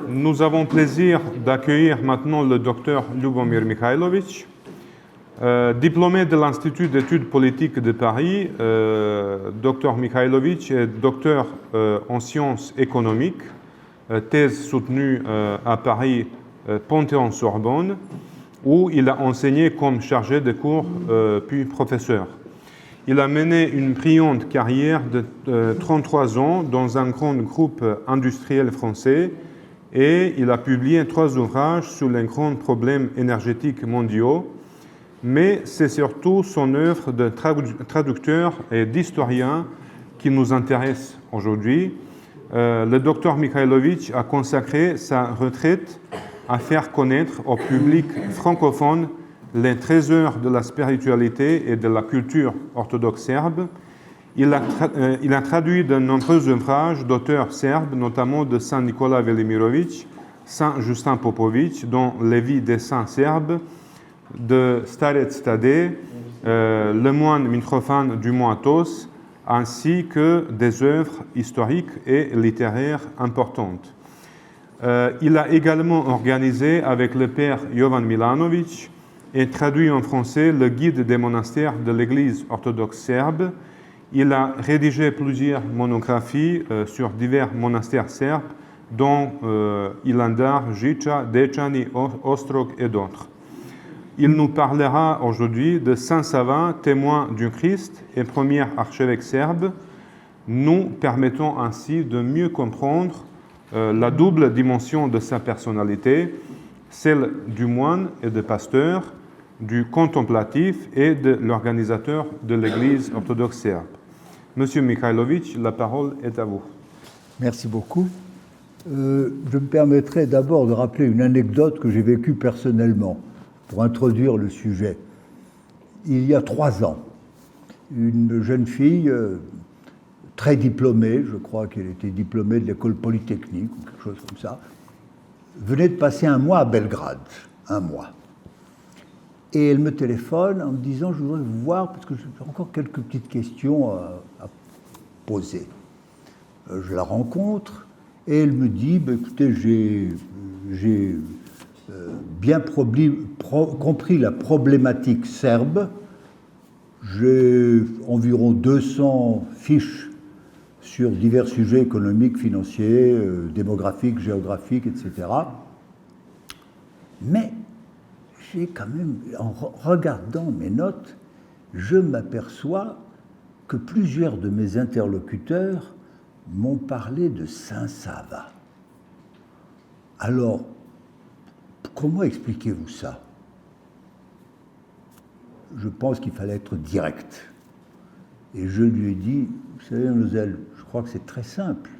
Nous avons plaisir d'accueillir maintenant le docteur Ljubomir Mihailović, diplômé de l'Institut d'études politiques de Paris. Dr Mihailović est docteur en sciences économiques, thèse soutenue à Paris Panthéon-Sorbonne, où il a enseigné comme chargé de cours puis professeur. Il a mené une brillante carrière de 33 ans dans un grand groupe industriel français et il a publié 3 ouvrages sur les grands problèmes énergétiques mondiaux, mais c'est surtout son œuvre de traducteur et d'historien qui nous intéresse aujourd'hui. Le docteur Mihailović a consacré sa retraite à faire connaître au public francophone les trésors de la spiritualité et de la culture orthodoxe serbe. Il a traduit de nombreux ouvrages d'auteurs serbes, notamment de Saint Nicolas Velimirović, Saint Justin Popović, dont Les vies des saints serbes, de Starec Tadej, Le moine Mitrophane du Mont Athos, ainsi que des œuvres historiques et littéraires importantes. Il a également organisé avec le père Jovan Milanović et traduit en français le guide des monastères de l'Église orthodoxe serbe. Il a rédigé plusieurs monographies sur divers monastères serbes, dont Ilandar, Žiča, Dečani, Ostrog et d'autres. Il nous parlera aujourd'hui de Saint Sava, témoin du Christ et premier archevêque serbe, nous permettant ainsi de mieux comprendre la double dimension de sa personnalité, celle du moine et de pasteur, du contemplatif et de l'organisateur de l'Église orthodoxe serbe. Monsieur Mihailović, la parole est à vous. Merci beaucoup. Je me permettrai d'abord de rappeler une anecdote que j'ai vécue personnellement pour introduire le sujet. Il y a 3 ans, une jeune fille très diplômée, je crois qu'elle était diplômée de l'école polytechnique ou quelque chose comme ça, venait de passer un mois à Belgrade, un mois. Et elle me téléphone en me disant « Je voudrais vous voir parce que j'ai encore quelques petites questions à poser. » Je la rencontre et elle me dit « Écoutez, j'ai bien compris la problématique serbe. J'ai environ 200 fiches sur divers sujets économiques, financiers, démographiques, géographiques, etc. Mais j'ai quand même, en regardant mes notes, je m'aperçois que plusieurs de mes interlocuteurs m'ont parlé de Saint Sava. Alors, comment expliquez-vous ça? Je pense qu'il fallait être direct. Et je lui ai dit, vous savez, mademoiselle, je crois que c'est très simple.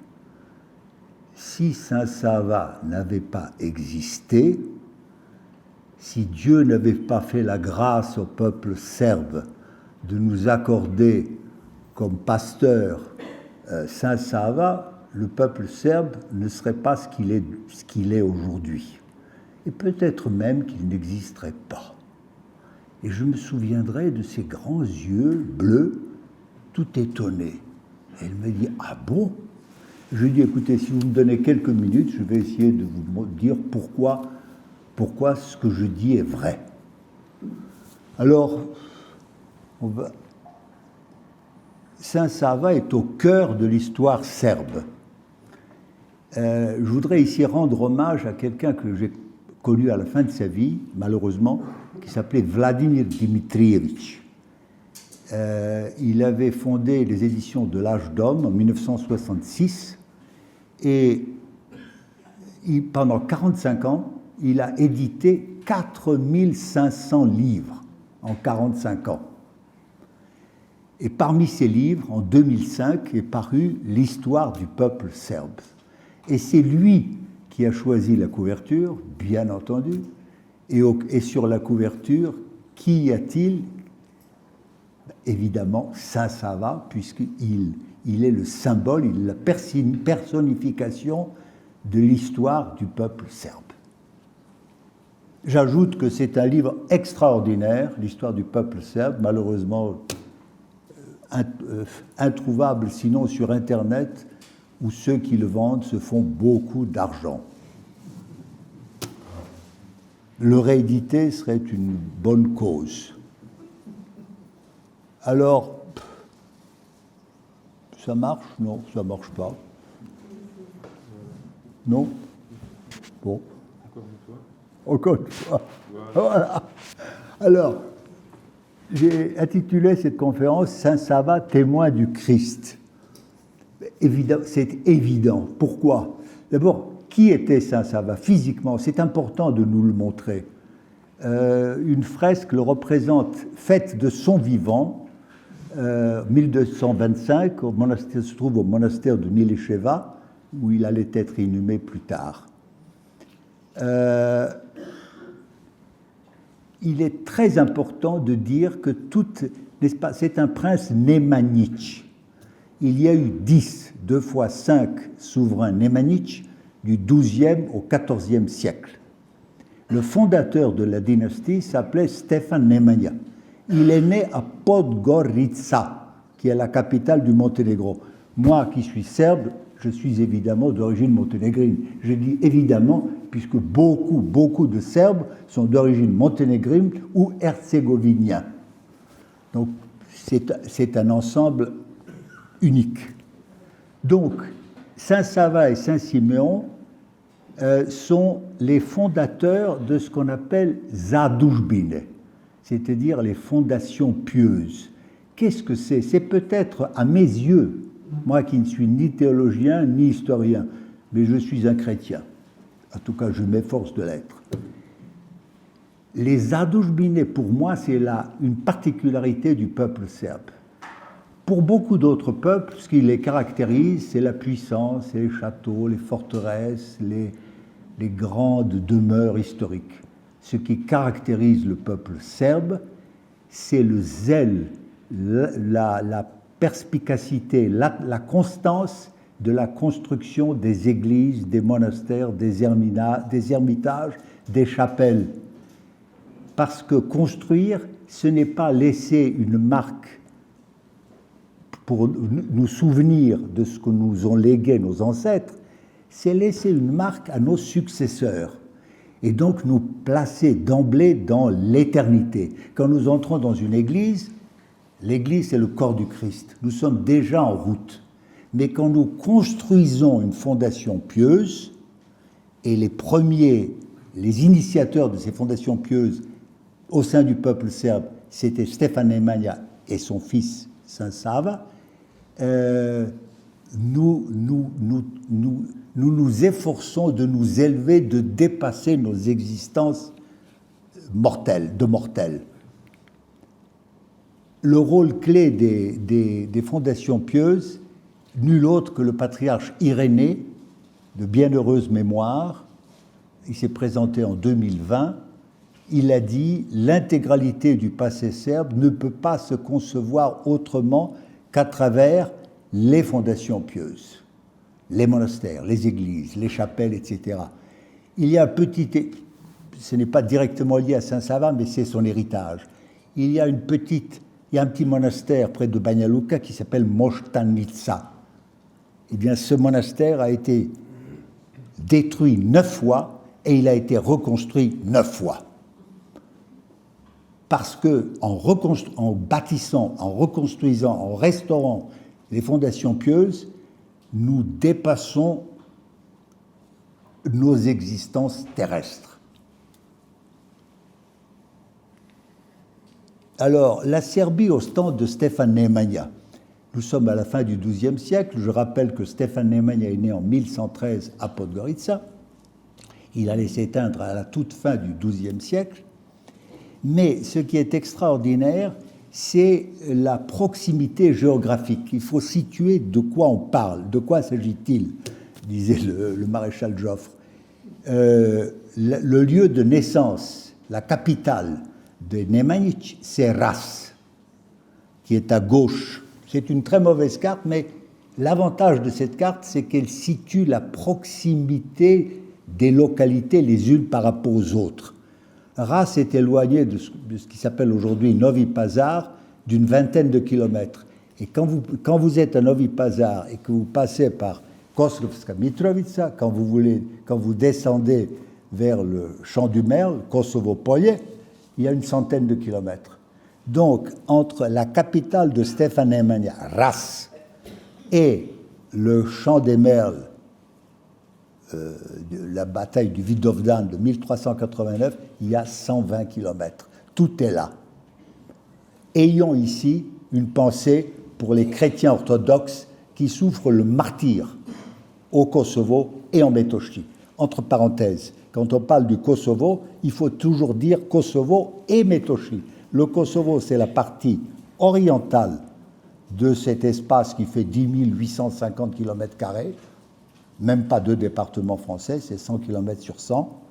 Si Saint Sava n'avait pas existé, si Dieu n'avait pas fait la grâce au peuple serbe de nous accorder comme pasteur Saint Sava, le peuple serbe ne serait pas ce qu'il est aujourd'hui. Et peut-être même qu'il n'existerait pas. Et je me souviendrai de ses grands yeux bleus, tout étonnés. Et elle me dit, ah bon? Je lui dis, écoutez, si vous me donnez quelques minutes, je vais essayer de vous dire pourquoi ce que je dis est vrai. Alors, Saint Sava est au cœur de l'histoire serbe. Je voudrais ici rendre hommage à quelqu'un que j'ai connu à la fin de sa vie, malheureusement, qui s'appelait Vladimir Dimitrijević. Il avait fondé les éditions de l'Âge d'Homme en 1966 et pendant 45 ans, il a édité 4500 livres en 45 ans. Et parmi ces livres, en 2005, est parue l'histoire du peuple serbe. Et c'est lui qui a choisi la couverture, bien entendu, et sur la couverture, qui y a-t-il? Évidemment, Saint Sava, puisqu'il est le symbole, il est la personnification de l'histoire du peuple serbe. J'ajoute que c'est un livre extraordinaire, l'histoire du peuple serbe, malheureusement introuvable sinon sur Internet, où ceux qui le vendent se font beaucoup d'argent. le rééditer serait une bonne cause. Alors, ça marche? Non, ça ne marche pas. Non? Bon. Encore une fois. Voilà. Alors, j'ai intitulé cette conférence « Saint Sava, témoin du Christ ». C'est évident. Pourquoi? D'abord, qui était Saint Sava physiquement? C'est important de nous le montrer. Une fresque le représente, faite de son vivant, 1225, se trouve au monastère de Nilesheva, où il allait être inhumé plus tard. Il est très important de dire que n'est-ce pas, c'est un prince némanitch. Il y a eu 10, 2 fois 5 souverains némanitch du XIIe au XIVe siècle. Le fondateur de la dynastie s'appelait Stefan Nemanja. Il est né à Podgorica, qui est la capitale du Monténégro. Moi, qui suis serbe, je suis évidemment d'origine monténégrine. Je dis évidemment, puisque beaucoup de Serbes sont d'origine monténégrine ou herzégoviniens. Donc, c'est un ensemble unique. Donc, Saint Sava et Saint Siméon sont les fondateurs de ce qu'on appelle Zadužbine, c'est-à-dire les fondations pieuses. Qu'est-ce que c'est? C'est peut-être, à mes yeux, moi qui ne suis ni théologien ni historien, mais je suis un chrétien. En tout cas, je m'efforce de l'être. Les Zadužbine, pour moi, c'est une particularité du peuple serbe. Pour beaucoup d'autres peuples, ce qui les caractérise, c'est la puissance, les châteaux, les forteresses, les grandes demeures historiques. Ce qui caractérise le peuple serbe, c'est le zèle, la perspicacité, la constance de la construction des églises, des monastères, des ermitages, des chapelles. Parce que construire, ce n'est pas laisser une marque pour nous souvenir de ce que nous ont légué nos ancêtres, c'est laisser une marque à nos successeurs et donc nous placer d'emblée dans l'éternité. Quand nous entrons dans une église, l'église c'est le corps du Christ, nous sommes déjà en route. Mais quand nous construisons une fondation pieuse, et les initiateurs de ces fondations pieuses au sein du peuple serbe, c'était Stefan Nemanja et son fils Saint Sava, nous nous efforçons de nous élever, de dépasser nos existences mortelles, de mortels. Le rôle clé des fondations pieuses, nul autre que le patriarche Irénée, de bienheureuse mémoire, il s'est présenté en 2020, il a dit « L'intégralité du passé serbe ne peut pas se concevoir autrement qu'à travers les fondations pieuses, les monastères, les églises, les chapelles, etc. » Il y a ce n'est pas directement lié à Saint Sava, mais c'est son héritage. Il y a un petit monastère près de Banja Luka qui s'appelle Moštanica. Eh bien, ce monastère a été détruit 9 fois et il a été reconstruit 9 fois. Parce que en bâtissant, en reconstruisant, en restaurant les fondations pieuses, nous dépassons nos existences terrestres. Alors, la Serbie au stand de Stefan Nemanja. Nous sommes à la fin du XIIe siècle. Je rappelle que Stefan Nemanja est né en 1113 à Podgorica. Il allait s'éteindre à la toute fin du XIIe siècle. Mais ce qui est extraordinaire, c'est la proximité géographique. Il faut situer de quoi on parle, de quoi s'agit-il, disait le maréchal Joffre. Le lieu de naissance, la capitale de Nemanjić, c'est Ras, qui est à gauche. C'est une très mauvaise carte, mais l'avantage de cette carte, c'est qu'elle situe la proximité des localités les unes par rapport aux autres. Ras est éloigné de ce qui s'appelle aujourd'hui Novi Pazar d'une vingtaine de kilomètres. Et quand vous êtes à Novi Pazar et que vous passez par Kosovska Mitrovica, quand vous descendez vers le champ du Merle, Kosovo-Polje, il y a une centaine de kilomètres. Donc, entre la capitale de Stefan Nemanja, Ras, et le champ des Merles, la bataille du Vidovdan de 1389, il y a 120 kilomètres. Tout est là. Ayons ici une pensée pour les chrétiens orthodoxes qui souffrent le martyre au Kosovo et en Metochi. Entre parenthèses, quand on parle du Kosovo, il faut toujours dire Kosovo et Metochi. Le Kosovo, c'est la partie orientale de cet espace qui fait 10 850 km², même pas 2 départements français, c'est 100 km sur 100,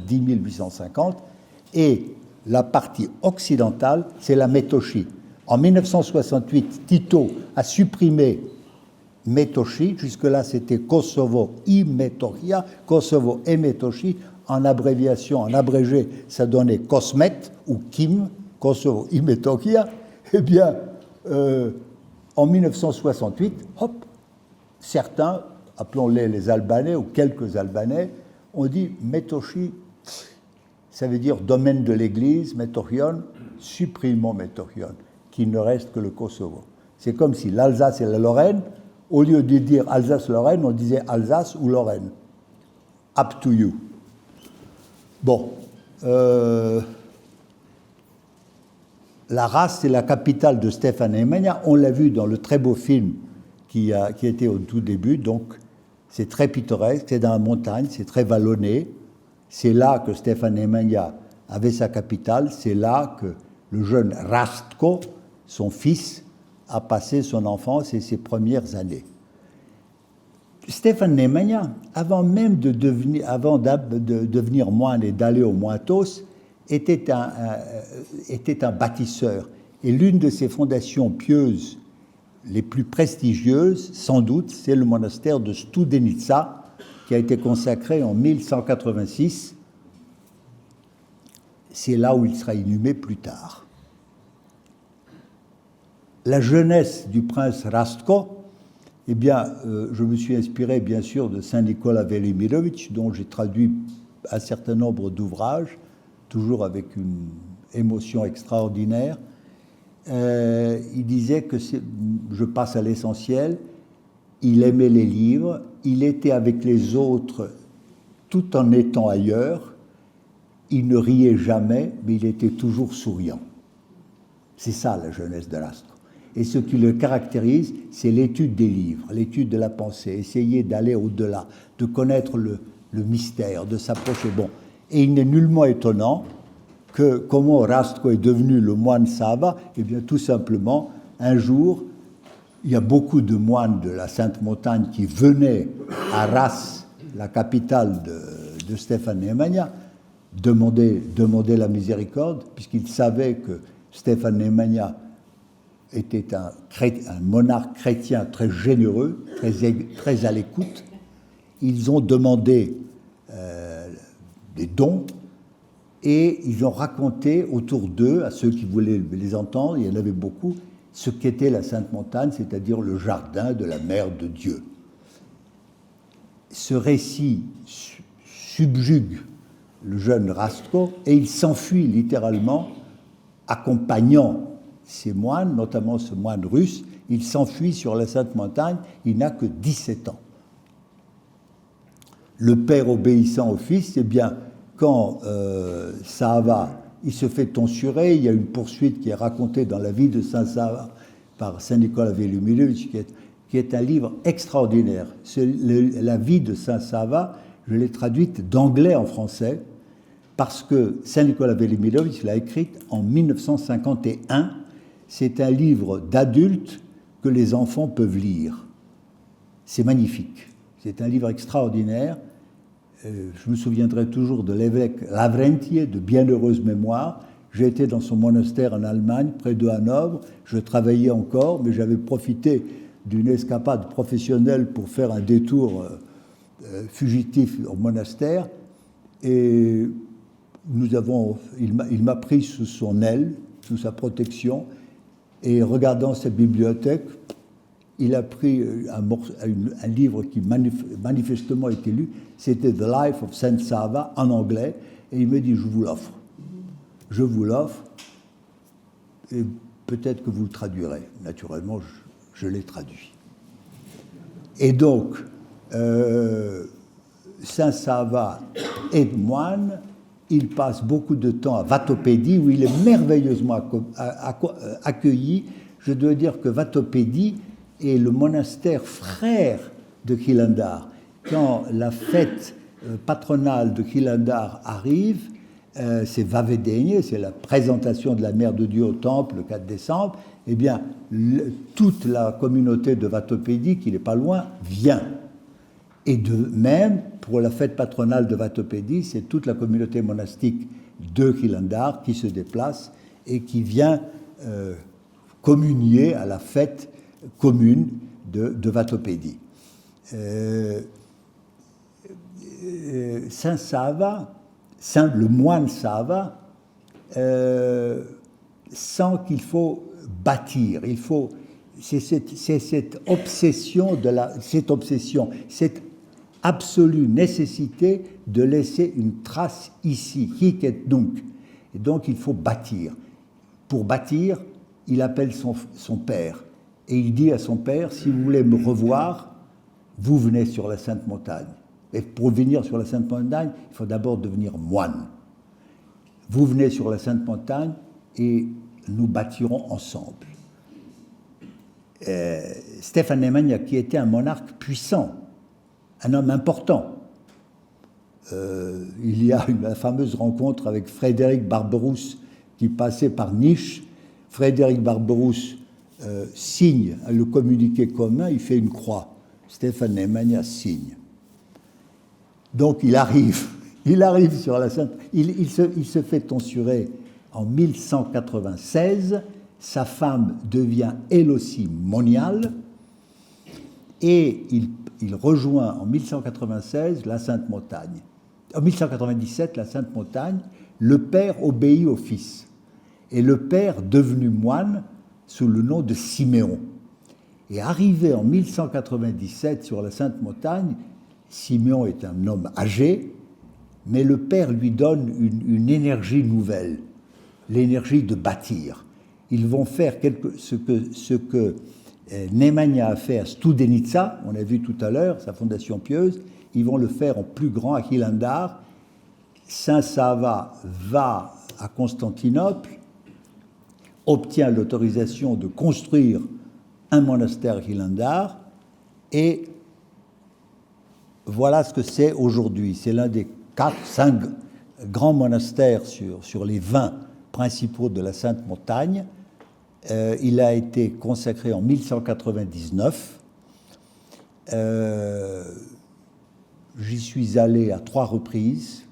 10 850, et la partie occidentale, c'est la Metochi. En 1968, Tito a supprimé Metochi, jusque-là c'était Kosovo i Metohia, Kosovo et Metochi, en abréviation, en abrégé, ça donnait Kosmet ou Kim, Kosovo i Metohia. Eh bien, en 1968, hop, certains, appelons-les les Albanais ou quelques Albanais, ont dit Metochi, ça veut dire domaine de l'Église, Metochion, supprimons Metochion, qu'il ne reste que le Kosovo. C'est comme si l'Alsace et la Lorraine, au lieu de dire Alsace-Lorraine, on disait Alsace ou Lorraine. Up to you. Bon. La Ras, c'est la capitale de Stefan Nemanja. On l'a vu dans le très beau film qui était au tout début. Donc, c'est très pittoresque, c'est dans la montagne, c'est très vallonné. C'est là que Stefan Nemanja avait sa capitale. C'est là que le jeune Rastko, son fils, a passé son enfance et ses premières années. Stefan Nemanja, avant même de devenir moine et d'aller au Mointos, était un bâtisseur. Et l'une de ses fondations pieuses les plus prestigieuses, sans doute, c'est le monastère de Studenica, qui a été consacré en 1186. C'est là où il sera inhumé plus tard. La jeunesse du prince Rastko, eh bien, je me suis inspiré bien sûr de Saint Nicolas Velimirovic, dont j'ai traduit un certain nombre d'ouvrages, toujours avec une émotion extraordinaire. Il disait que, je passe à l'essentiel, il aimait les livres, il était avec les autres tout en étant ailleurs, il ne riait jamais, mais il était toujours souriant. C'est ça la jeunesse de Rastko. Et ce qui le caractérise, c'est l'étude des livres, l'étude de la pensée, essayer d'aller au-delà, de connaître le mystère, de s'approcher. Bon. Et il n'est nullement étonnant que comment Rastko est devenu le moine Sava. Eh bien, tout simplement, un jour, il y a beaucoup de moines de la Sainte Montagne qui venaient à Ras, la capitale de Stefan Nemanja, demander la miséricorde, puisqu'ils savaient que Stefan Nemanja était un monarque chrétien très généreux, très à l'écoute. Ils ont demandé des dons et ils ont raconté autour d'eux, à ceux qui voulaient les entendre, il y en avait beaucoup, ce qu'était la Sainte Montagne, c'est-à-dire le jardin de la Mère de Dieu. Ce récit subjugue le jeune Rastko et il s'enfuit littéralement, accompagnant ces moines, notamment ce moine russe. Il s'enfuit sur la Sainte Montagne, il n'a que 17 ans. Le père obéissant au fils, eh bien, quand Sava, il se fait tonsurer, il y a une poursuite qui est racontée dans la vie de Saint Sava par Saint Nicolas Velimirovic, qui est un livre extraordinaire. La vie de Saint Sava, je l'ai traduite d'anglais en français, parce que Saint Nicolas Velimirovic l'a écrite en 1951. C'est un livre d'adultes que les enfants peuvent lire. C'est magnifique. C'est un livre extraordinaire. Je me souviendrai toujours de l'évêque Lavrentiy, de bienheureuse mémoire. J'étais dans son monastère en Allemagne, près de Hanovre. Je travaillais encore, mais j'avais profité d'une escapade professionnelle pour faire un détour fugitif au monastère. Et il m'a pris sous son aile, sous sa protection. Et regardant sa bibliothèque, il a pris un livre qui manifestement était lu, c'était The Life of Saint Sava en anglais, et il me dit, je vous l'offre. Je vous l'offre, et peut-être que vous le traduirez. Naturellement, je l'ai traduit. Et donc, Saint Sava est moine, il passe beaucoup de temps à Vatopédie, où il est merveilleusement accueilli. Je dois dire que Vatopédie est le monastère frère de Khilandar. Quand la fête patronale de Khilandar arrive, c'est Vavedenie, c'est la présentation de la Mère de Dieu au temple le 4 décembre, eh bien, toute la communauté de Vatopédie, qui n'est pas loin, vient. Et de même, pour la fête patronale de Vatopédie, c'est toute la communauté monastique de Khilandar qui se déplace et qui vient communier à la fête commune de Vatopédie. Saint Sava, le moine Sava, sent qu'il faut bâtir, c'est cette obsession, cette absolue nécessité de laisser une trace ici, hic et nunc. Et donc il faut bâtir. Pour bâtir, il appelle son père. Et il dit à son père, si vous voulez me revoir, vous venez sur la Sainte Montagne. Et pour venir sur la Sainte Montagne, il faut d'abord devenir moine. Vous venez sur la Sainte Montagne et nous bâtirons ensemble. Stéphane Nemanja, qui était un monarque puissant, un homme important. Il y a la fameuse rencontre avec Frédéric Barberousse qui passait par Niche. Frédéric Barberousse signe le communiqué commun, il fait une croix. Stéphane Nemanja signe. Donc il arrive sur la Sainte... Il se fait tonsurer en 1196. Sa femme devient elle aussi moniale et il rejoint en 1196 la Sainte Montagne. En 1197, la Sainte Montagne, le père obéit au fils. Et le père, devenu moine, sous le nom de Siméon. Et arrivé en 1197 sur la Sainte Montagne, Siméon est un homme âgé, mais le père lui donne une énergie nouvelle, l'énergie de bâtir. Ils vont faire ce que Nemanja a fait à Studenica, on a vu tout à l'heure, sa fondation pieuse, ils vont le faire en plus grand à Khilandar. Saint Sava va à Constantinople, obtient l'autorisation de construire un monastère à Khilandar, et voilà ce que c'est aujourd'hui. C'est l'un des 4-5 grands monastères sur les 20 principaux de la Sainte Montagne. Il a été consacré en 1199. J'y suis allé à 3 reprises.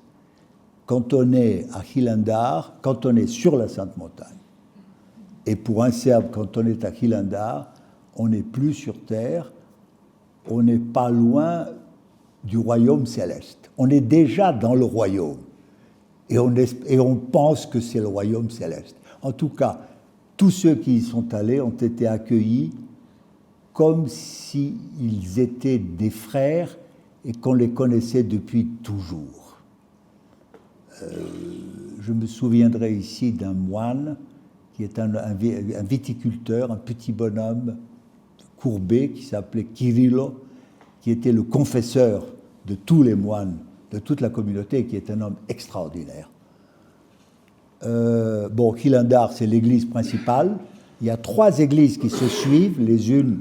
Quand on est à Khilandar, quand on est sur la Sainte Montagne, et pour un Serbe, quand on est à Khilandar, on n'est plus sur terre, on n'est pas loin du royaume céleste. On est déjà dans le royaume. Et on pense que c'est le royaume céleste. En tout cas, tous ceux qui y sont allés ont été accueillis comme s'ils étaient des frères et qu'on les connaissait depuis toujours. Je me souviendrai ici d'un moine qui est un viticulteur, un petit bonhomme courbé qui s'appelait Kirilo, qui était le confesseur de tous les moines, de toute la communauté, et qui est un homme extraordinaire. Khilandar, c'est l'église principale. Il y a 3 églises qui se suivent, les unes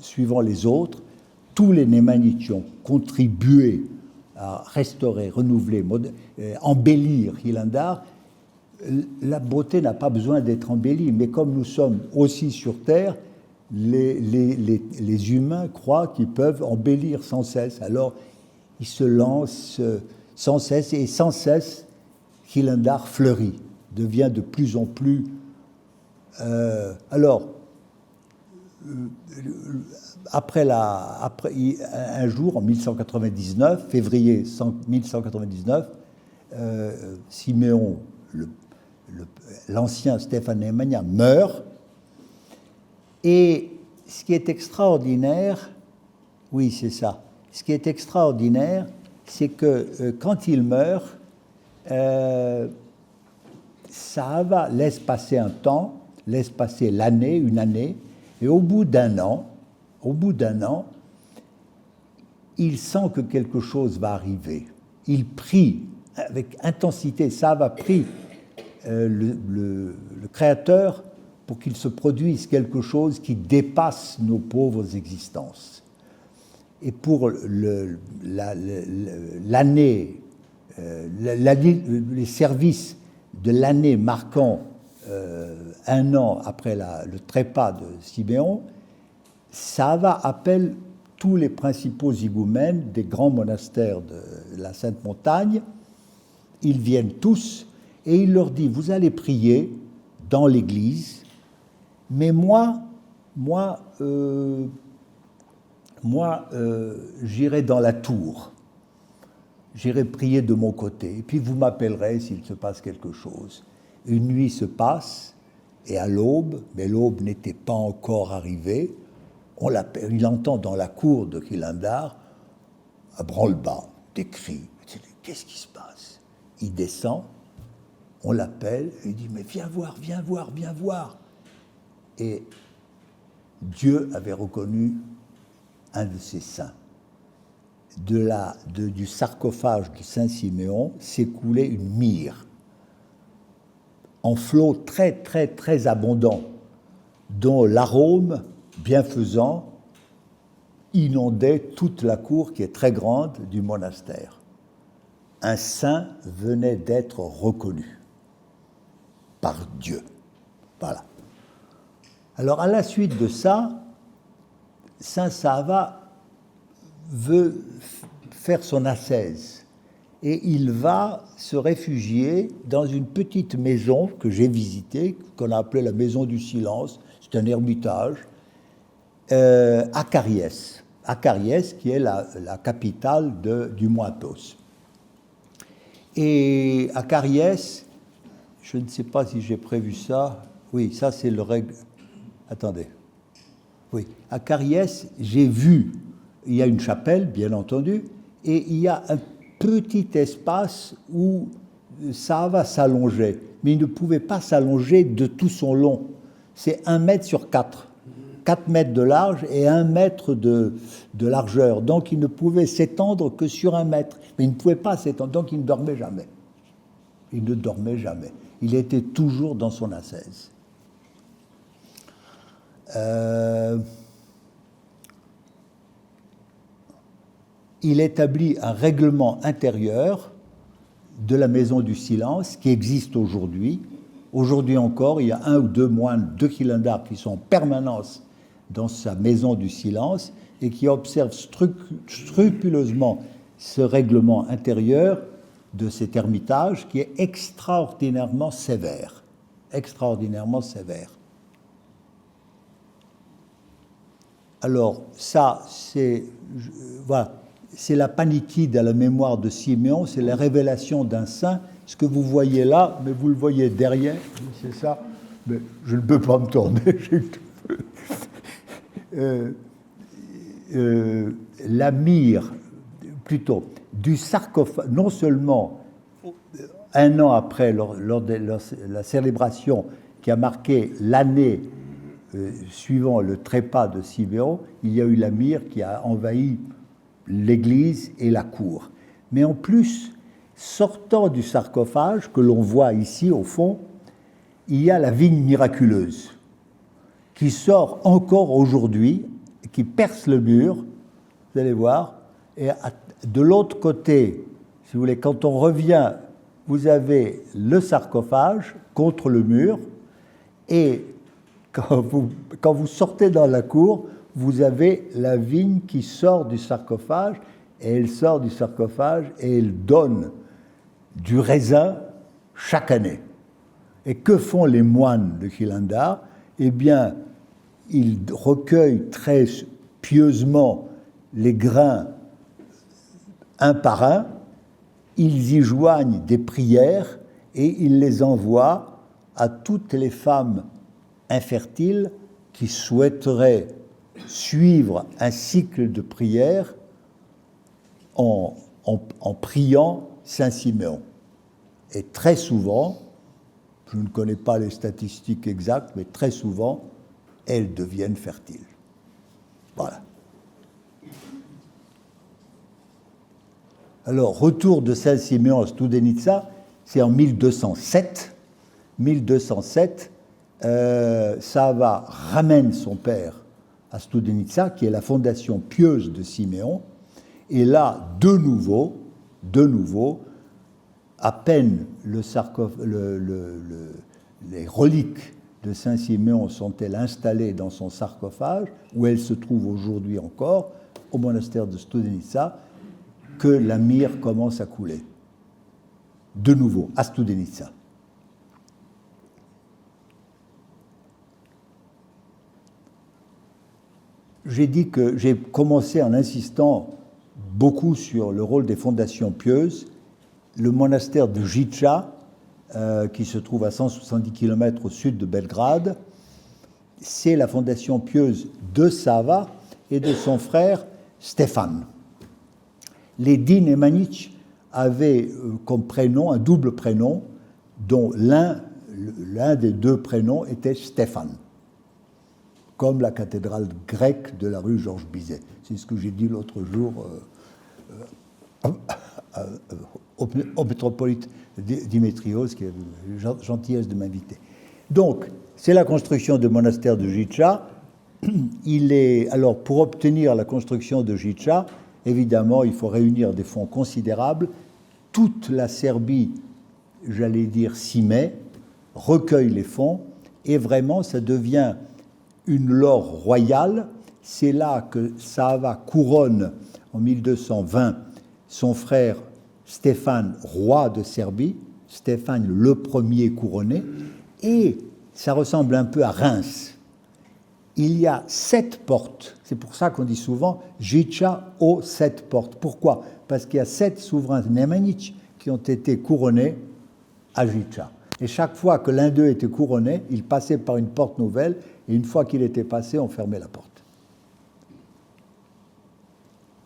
suivant les autres. Tous les Némanites ont contribué à restaurer, renouveler, embellir Khilandar. La beauté n'a pas besoin d'être embellie, mais comme nous sommes aussi sur Terre, les humains croient qu'ils peuvent embellir sans cesse. Alors, ils se lancent sans cesse, et sans cesse, Khilandar fleurit, devient de plus en plus... Après un jour, en 1199, février 1199, Siméon, l'ancien Stéphane Nemanja, meurt, et ce qui est extraordinaire, oui, c'est ça. Ce qui est extraordinaire, c'est que quand il meurt, Sahava laisse passer un temps, laisse passer l'année, une année, et au bout d'un an, il sent que quelque chose va arriver. Il prie avec intensité. Sahava prie le Créateur pour qu'il se produise quelque chose qui dépasse nos pauvres existences. Et pour l'année, les services de l'année marquant un an après le trépas de Siméon, Sahava appelle tous les principaux higoumènes des grands monastères de la Sainte Montagne. Ils viennent tous et il leur dit, vous allez prier dans l'église, mais moi, j'irai dans la tour. J'irai prier de mon côté. Et puis vous m'appellerez s'il se passe quelque chose. Une nuit se passe, et à l'aube, mais l'aube n'était pas encore arrivée, il entend dans la cour de Khilandar un branle-bas, des cris. Qu'est-ce qui se passe? Il descend, on l'appelle, il dit, mais viens voir, viens voir, viens voir. Et Dieu avait reconnu un de ses saints. Du sarcophage de Saint-Siméon s'écoulait une myrrhe en flot très, très, très abondant, dont l'arôme bienfaisant inondait toute la cour qui est très grande du monastère. Un saint venait d'être reconnu par Dieu. Voilà. Alors, à la suite de ça, Saint Sahava veut faire son ascèse et il va se réfugier dans une petite maison que j'ai visitée, qu'on a appelée la maison du silence. C'est un ermitage à Cariès, qui est la capitale du Moatos. Et à Cariès, je ne sais pas si j'ai prévu ça. Oui, ça c'est le règle. Attendez. Oui, à Cariès, j'ai vu, il y a une chapelle, bien entendu, et il y a un petit espace où Sahava s'allongeait, mais il ne pouvait pas s'allonger de tout son long. C'est 1 mètre sur 4. 4 mètres de large et 1 mètre de largeur. Donc il ne pouvait s'étendre que sur 1 mètre. Mais il ne pouvait pas s'étendre, donc il ne dormait jamais. Il ne dormait jamais. Il était toujours dans son ascèse. Il établit un règlement intérieur de la maison du silence qui existe aujourd'hui. Aujourd'hui encore, il y a 1 ou 2 moines de Khilandar qui sont en permanence dans sa maison du silence et qui observent scrupuleusement ce règlement intérieur de cet ermitage qui est extraordinairement sévère. Extraordinairement sévère. Alors, ça, c'est la paniquide à la mémoire de Siméon, c'est la révélation d'un saint. Ce que vous voyez là, mais vous le voyez derrière, c'est ça. Mais je ne peux pas me tourner. La myrrhe, plutôt, du sarcophage, non seulement 1 an après, lors de la célébration qui a marqué l'année suivant le trépas de Siméon, il y a eu la myrrhe qui a envahi l'église et la cour. Mais en plus, sortant du sarcophage, que l'on voit ici au fond, il y a la vigne miraculeuse qui sort encore aujourd'hui, qui perce le mur, vous allez voir, et de l'autre côté, si vous voulez, quand on revient, vous avez le sarcophage contre le mur, et quand vous sortez dans la cour, vous avez la vigne qui sort du sarcophage, et elle sort du sarcophage et elle donne du raisin chaque année. Et que font les moines de Khilandar? Eh bien, ils recueillent très pieusement les grains un par un, ils y joignent des prières et ils les envoient à toutes les femmes infertiles qui souhaiteraient suivre un cycle de prière en priant Saint-Siméon. Et très souvent, je ne connais pas les statistiques exactes, mais très souvent, elles deviennent fertiles. Voilà. Alors, retour de Saint-Siméon à Studenica, c'est en 1207. 1207, Sava ramène son père à Studenica, qui est la fondation pieuse de Siméon. Et là, de nouveau, à peine les reliques de Saint-Siméon sont-elles installées dans son sarcophage, où elles se trouvent aujourd'hui encore, au monastère de Studenica, que la myrrhe commence à couler. De nouveau, à Studenica. J'ai dit que j'ai commencé en insistant beaucoup sur le rôle des fondations pieuses. Le monastère de Jiča, qui se trouve à 170 km au sud de Belgrade, c'est la fondation pieuse de Sava et de son frère Stefan. Les dix Nemanjić avaient comme prénom un double prénom, dont l'un des deux prénoms était Stefan, comme la cathédrale grecque de la rue Georges Bizet. C'est ce que j'ai dit l'autre jour au métropolite Dimitrios, qui a eu la gentillesse de m'inviter. Donc, c'est la construction du monastère de Jiča. Alors, pour obtenir la construction de Jiča, évidemment, il faut réunir des fonds considérables. Toute la Serbie, j'allais dire, s'y met, recueille les fonds, et vraiment, ça devient une laure royale. C'est là que Sava couronne, en 1220, son frère Stefan, roi de Serbie, Stéphane le premier couronné, et ça ressemble un peu à Reims. Il y a 7 portes, c'est pour ça qu'on dit souvent Jiča aux 7 portes. Pourquoi? Parce qu'il y a 7 souverains Nemanjić qui ont été couronnés à Jiča. Et chaque fois que l'un d'eux était couronné, il passait par une porte nouvelle, et une fois qu'il était passé, on fermait la porte.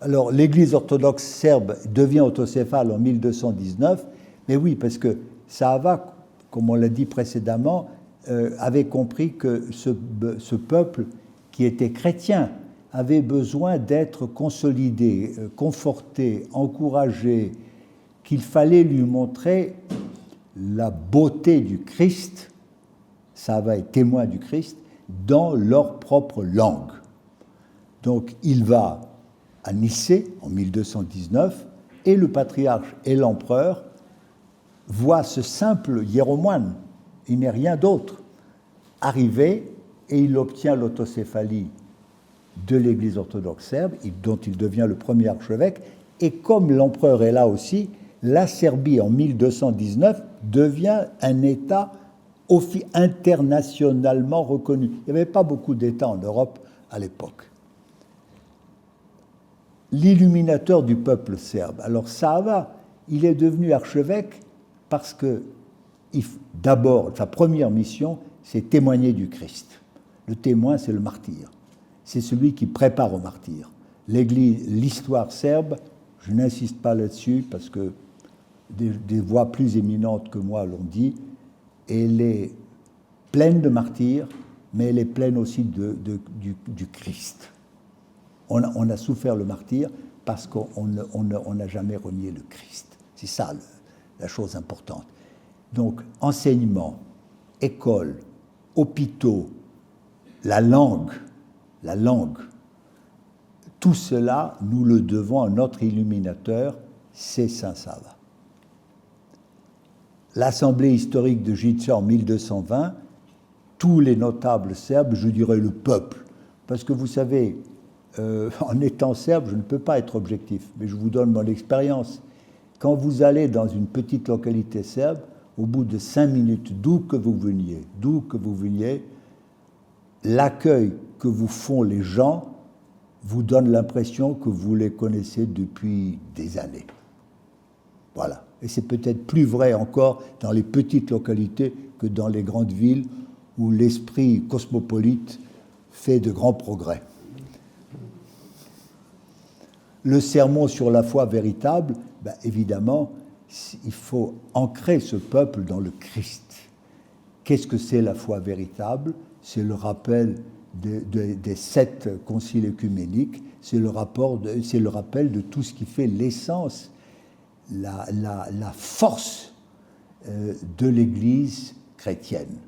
Alors, l'Église orthodoxe serbe devient autocéphale en 1219, mais oui, parce que Sava, comme on l'a dit précédemment, avait compris que ce peuple qui était chrétien avait besoin d'être consolidé, conforté, encouragé, qu'il fallait lui montrer la beauté du Christ, Sava est témoin du Christ, dans leur propre langue. Donc il va à Nicée en 1219, et le patriarche et l'empereur voient ce simple hiéromoine, il n'est rien d'autre, arriver, et il obtient l'autocéphalie de l'Église orthodoxe serbe, dont il devient le premier archevêque, et comme l'empereur est là aussi, la Serbie en 1219 devient un État internationalement reconnu. Il n'y avait pas beaucoup d'États en Europe à l'époque. L'illuminateur du peuple serbe. Alors Sava, il est devenu archevêque parce que, d'abord, sa première mission, c'est témoigner du Christ. Le témoin, c'est le martyr. C'est celui qui prépare au martyr. L'histoire serbe, je n'insiste pas là-dessus parce que des voix plus éminentes que moi l'ont dit, elle est pleine de martyrs, mais elle est pleine aussi du Christ. On a souffert le martyr parce qu'on n'a jamais renié le Christ. C'est ça la chose importante. Donc, enseignement, école, hôpitaux, la langue, tout cela, nous le devons à notre illuminateur, c'est Saint Sava. L'Assemblée historique de Jiča en 1220, tous les notables serbes, je dirais le peuple, parce que vous savez, en étant serbe, je ne peux pas être objectif, mais je vous donne mon expérience. Quand vous allez dans une petite localité serbe, au bout de 5 minutes, d'où que vous veniez, l'accueil que vous font les gens vous donne l'impression que vous les connaissez depuis des années. Voilà. Et c'est peut-être plus vrai encore dans les petites localités que dans les grandes villes où l'esprit cosmopolite fait de grands progrès. le sermon sur la foi véritable, ben évidemment, il faut ancrer ce peuple dans le Christ. Qu'est-ce que c'est la foi véritable? C'est le rappel des 7 conciles œcuméniques, c'est le rappel de tout ce qui fait l'essence, la force de l'Église chrétienne.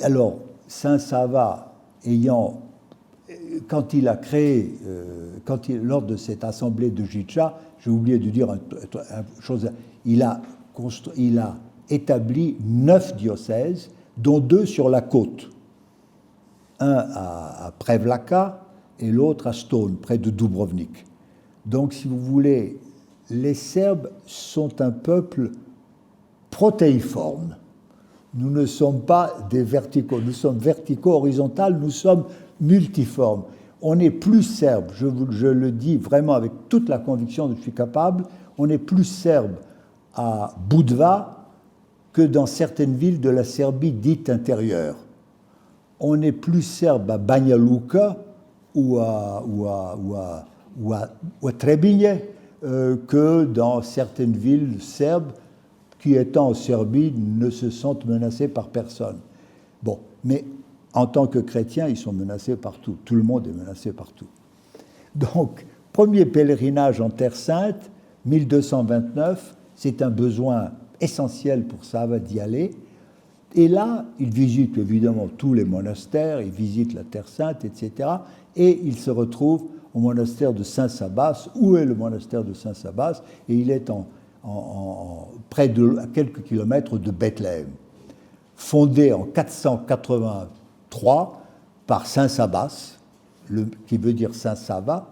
Alors, Saint Sava, quand il a créé, lors de cette assemblée de Jitcha, j'ai oublié de dire une chose, il a établi 9 diocèses, dont 2 sur la côte. Un à Prevlaka et l'autre à Stone, près de Dubrovnik. Donc, si vous voulez, les Serbes sont un peuple protéiforme. Nous ne sommes pas des verticaux, nous sommes verticaux, horizontaux, nous sommes multiformes. On est plus serbe, je le dis vraiment avec toute la conviction dont je suis capable, on est plus serbe à Budva que dans certaines villes de la Serbie dite intérieure. On est plus serbe à Banja Luka ou à Trebinje que dans certaines villes serbes qui, étant en Serbie, ne se sentent menacées par personne. Bon, mais en tant que chrétiens, ils sont menacés partout. Tout le monde est menacé partout. Donc, premier pèlerinage en Terre Sainte, 1229, c'est un besoin essentiel pour Sava d'y aller. Et là, il visite évidemment tous les monastères, il visite la Terre Sainte, etc. Et il se retrouve au monastère de Saint-Sabas. Où est le monastère de Saint-Sabas? Et il est à quelques kilomètres de Bethléem. Fondé en 483 par Saint Sabas, qui veut dire Saint Sava,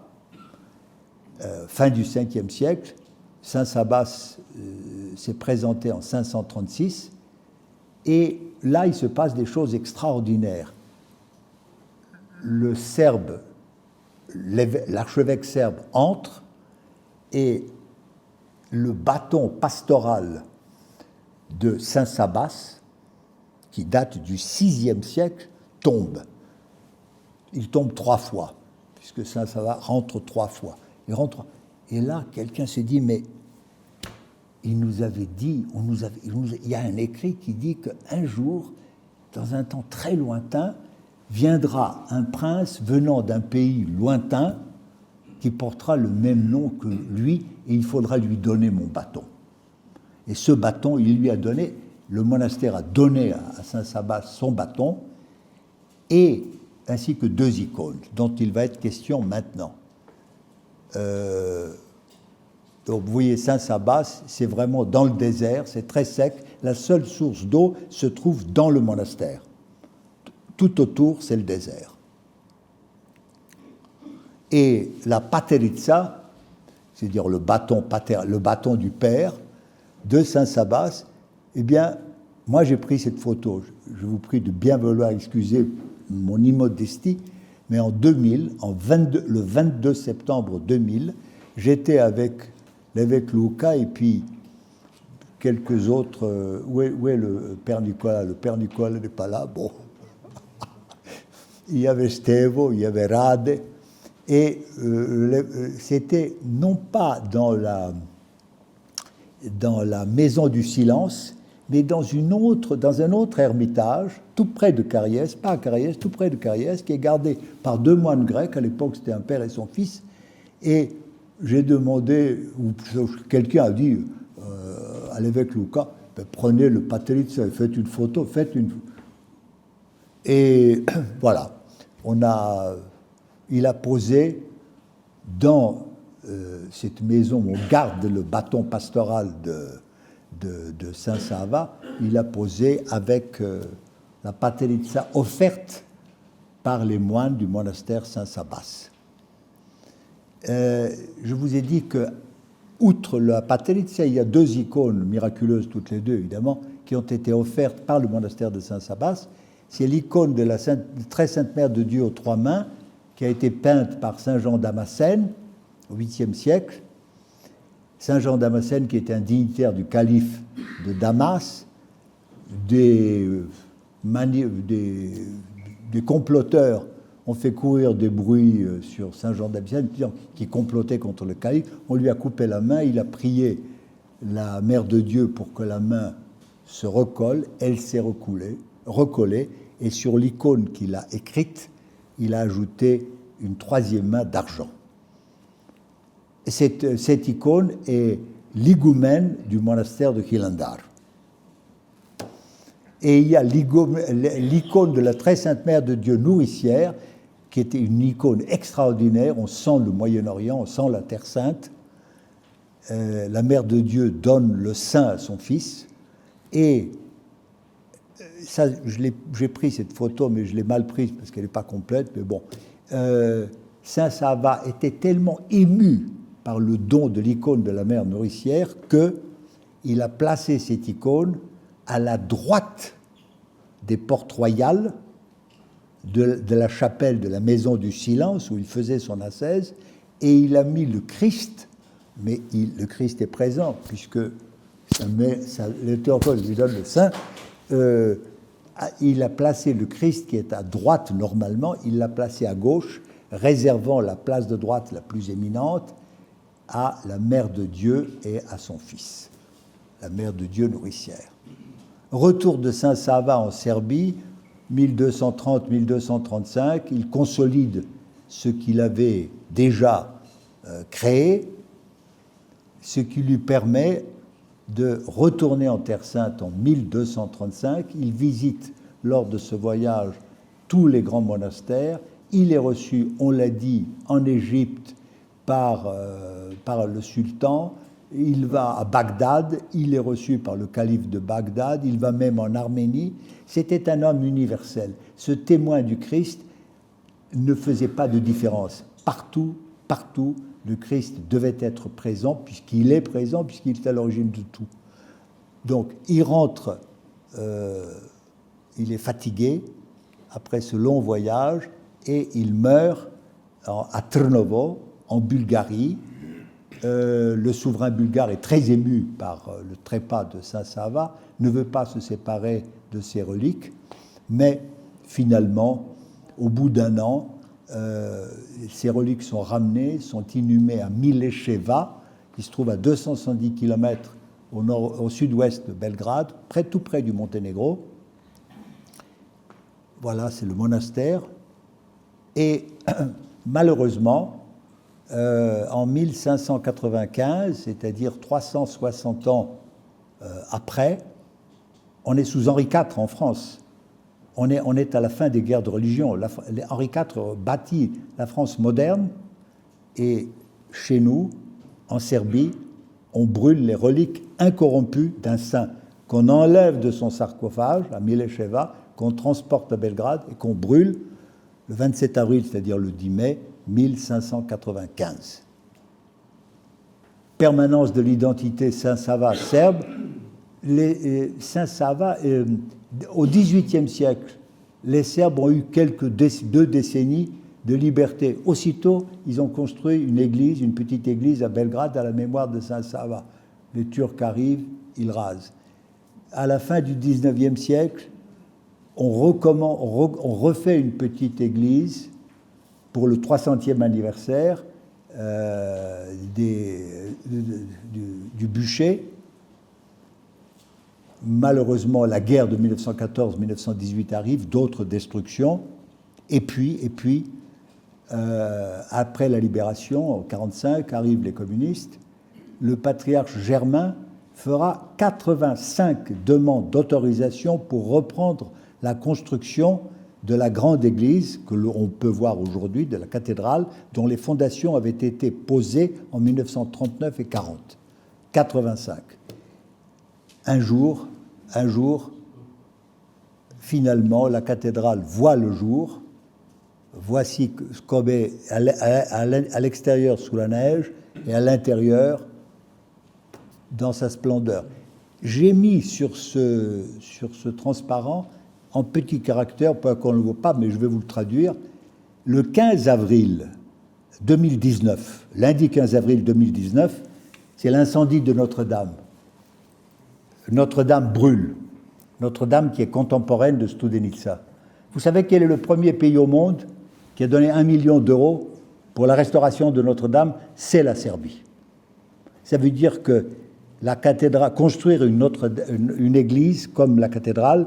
fin du 5e siècle. Saint Sabas s'est présenté en 536, et là, il se passe des choses extraordinaires. L'archevêque serbe entre, et le bâton pastoral de Saint Sabas, qui date du VIe siècle, tombe. Il tombe 3 fois, puisque Saint Sabas rentre 3 fois. Et là, quelqu'un s'est dit, mais il nous avait dit, il y a un écrit qui dit qu'un jour, dans un temps très lointain, viendra un prince venant d'un pays lointain qui portera le même nom que lui, et il faudra lui donner mon bâton. Et ce bâton, il lui a donné, le monastère a donné à Saint Sabas son bâton, et ainsi que 2 icônes, dont il va être question maintenant. Donc vous voyez, Saint Sabas, c'est vraiment dans le désert, c'est très sec. La seule source d'eau se trouve dans le monastère. Tout autour, c'est le désert. Et la pateritsa, c'est-à-dire le bâton du père de Saint Sabas, eh bien, moi j'ai pris cette photo. Je vous prie de bien vouloir excuser mon immodestie, mais en 2000, le 22 septembre 2000, j'étais avec l'évêque Luca et puis quelques autres. Où est le père Nicolas? Le père Nicolas n'est pas là. Bon. Il y avait Stevo, il y avait Rade, et c'était non pas dans la maison du silence, mais dans un autre ermitage, tout près de Cariès, pas à Cariès, tout près de Cariès, qui est gardé par 2 moines grecs. À l'époque, c'était un père et son fils. Et j'ai demandé, ou quelqu'un a dit à l'évêque Luca, ben, prenez le pateritsa et faites une photo, Et voilà, il a posé dans cette maison où on garde le bâton pastoral de Saint Sava, il a posé avec la pateritsa offerte par les moines du monastère Saint Sabas. Je vous ai dit que, outre la pateritsa, il y a 2 icônes miraculeuses, toutes les 2 évidemment, qui ont été offertes par le monastère de Saint Sabas. C'est l'icône de la très sainte Mère de Dieu aux 3 mains, qui a été peinte par Saint Jean Damascène au 8e siècle. Saint Jean Damascène, qui était un dignitaire du calife de Damas, des comploteurs on fait courir des bruits sur Saint-Jean d'Abyssinie, qui complotait contre le calife. On lui a coupé la main, il a prié la Mère de Dieu pour que la main se recolle. Elle s'est recollée, et sur l'icône qu'il a écrite, il a ajouté une troisième main d'argent. Cette icône est l'higoumène du monastère de Hilandar. Et il y a l'icône de la Très Sainte Mère de Dieu nourricière, qui était une icône extraordinaire. On sent le Moyen-Orient, on sent la Terre Sainte. La Mère de Dieu donne le sein à son fils. Et ça, j'ai pris cette photo, mais je l'ai mal prise parce qu'elle n'est pas complète. Mais bon, Saint Sava était tellement ému par le don de l'icône de la Mère nourricière qu'il a placé cette icône à la droite des portes royales de la chapelle de la Maison du Silence, où il faisait son ascèse, et il a mis le Christ, mais le Christ est présent, puisque le théotokos lui donne le sein. Il a placé le Christ, qui est à droite normalement, il l'a placé à gauche, réservant la place de droite la plus éminente à la Mère de Dieu et à son Fils, la Mère de Dieu nourricière. Retour de Saint Sava en Serbie, 1230-1235, il consolide ce qu'il avait déjà créé, ce qui lui permet de retourner en Terre Sainte en 1235. Il visite lors de ce voyage tous les grands monastères. Il est reçu, on l'a dit, en Égypte par le sultan. Il va à Bagdad, il est reçu par le calife de Bagdad, il va même en Arménie. C'était un homme universel. Ce témoin du Christ ne faisait pas de différence. Partout, le Christ devait être présent, puisqu'il est présent, puisqu'il est à l'origine de tout. Donc, il rentre, il est fatigué après ce long voyage, et il meurt à Trnovo, en Bulgarie. Le souverain bulgare est très ému par le trépas de Saint Sava, ne veut pas se séparer de ses reliques, mais finalement, au bout d'un an, ces reliques sont ramenées, sont inhumées à Mileševa, qui se trouve à 270 km au sud-ouest de Belgrade, tout près du Monténégro. Voilà, c'est le monastère. Et malheureusement, en 1595, c'est-à-dire 360 ans après, on est sous Henri IV en France. On est à la fin des guerres de religion. Henri IV bâtit la France moderne, et chez nous, en Serbie, on brûle les reliques incorrompues d'un saint qu'on enlève de son sarcophage à Mileševa, qu'on transporte à Belgrade et qu'on brûle le 27 avril, c'est-à-dire le 10 mai 1595. Permanence de l'identité Saint-Sava serbe. Saint-Sava, au XVIIIe siècle, les Serbes ont eu deux décennies de liberté. Aussitôt, ils ont construit une petite église à Belgrade à la mémoire de Saint-Sava. Les Turcs arrivent, ils rasent. À la fin du XIXe siècle, on refait une petite église pour le 300e anniversaire du bûcher. Malheureusement, la guerre de 1914-1918 arrive, d'autres destructions. Et puis après la libération, en 1945, arrivent les communistes. Le patriarche Germain fera 85 demandes d'autorisation pour reprendre la construction de la grande église que l'on peut voir aujourd'hui, de la cathédrale, dont les fondations avaient été posées en 1939 et 40. 85. Un jour, finalement, la cathédrale voit le jour. Voici comme est à l'extérieur sous la neige et à l'intérieur dans sa splendeur. J'ai mis sur ce transparent, en petits caractères, pas qu'on ne le voit pas, mais je vais vous le traduire, le 15 avril 2019, lundi 15 avril 2019, c'est l'incendie de Notre-Dame. Notre-Dame brûle. Notre-Dame qui est contemporaine de Studenica. Vous savez quel est le premier pays au monde qui a donné 1 million d'euros pour la restauration de Notre-Dame, c'est la Serbie. Ça veut dire que la cathédrale, construire une église comme la cathédrale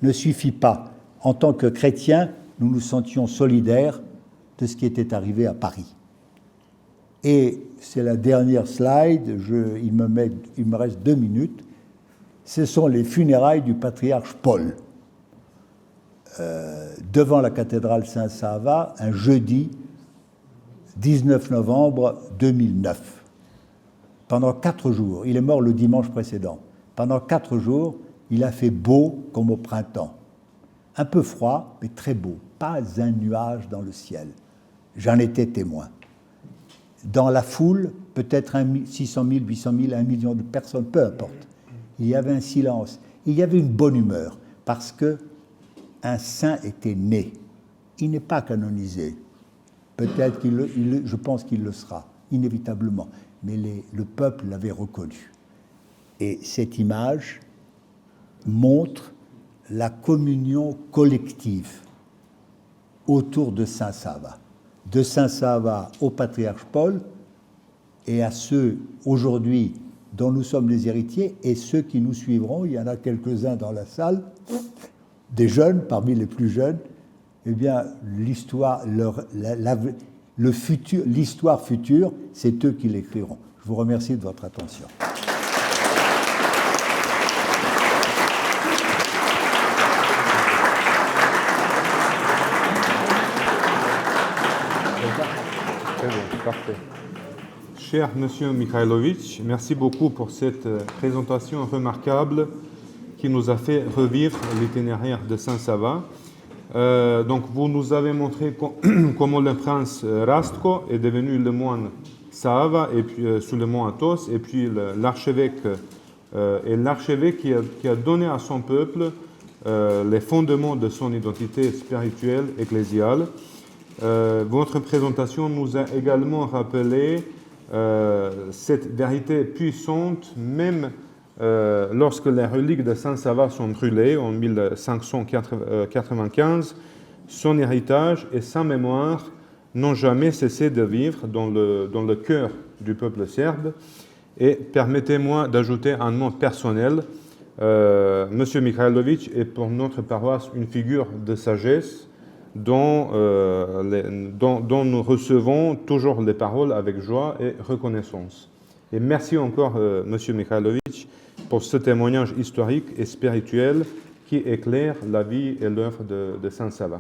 ne suffit pas. En tant que chrétiens, nous nous sentions solidaires de ce qui était arrivé à Paris. Et c'est la dernière slide, il me reste 2 minutes. Ce sont les funérailles du patriarche Paul. Devant la cathédrale Saint-Sava, un jeudi 19 novembre 2009. Pendant 4 jours, il est mort le dimanche précédent. Pendant 4 jours, il a fait beau comme au printemps. Un peu froid, mais très beau. Pas un nuage dans le ciel. J'en étais témoin. Dans la foule, peut-être 600 000, 800 000, 1 million de personnes, peu importe. Il y avait un silence. Il y avait une bonne humeur, parce qu'un saint était né. Il n'est pas canonisé. Peut-être je pense qu'il le sera, inévitablement. Mais le peuple l'avait reconnu. Et cette image montre la communion collective autour de Saint-Sava. De Saint-Sava au patriarche Paul et à ceux aujourd'hui dont nous sommes les héritiers et ceux qui nous suivront. Il y en a quelques-uns dans la salle, des jeunes, parmi les plus jeunes. Eh bien, l'histoire, l'histoire future, c'est eux qui l'écriront. Je vous remercie de votre attention. Très bien, parfait. Cher Monsieur Mikhailovitch, merci beaucoup pour cette présentation remarquable qui nous a fait revivre l'itinéraire de Saint-Sava. Donc, vous nous avez montré comment le prince Rastko est devenu le moine Sava et puis, sous le mont Athos, et puis l'archevêque qui a donné à son peuple les fondements de son identité spirituelle ecclésiale. Votre présentation nous a également rappelé cette vérité puissante, même lorsque les reliques de Saint-Sava sont brûlées en 1595, son héritage et sa mémoire n'ont jamais cessé de vivre dans le cœur du peuple serbe. Et permettez-moi d'ajouter un mot personnel. Monsieur Mikhailovitch est pour notre paroisse une figure de sagesse dont nous recevons toujours les paroles avec joie et reconnaissance. Et merci encore, Monsieur Mikhailovitch, pour ce témoignage historique et spirituel qui éclaire la vie et l'œuvre de Saint-Sava.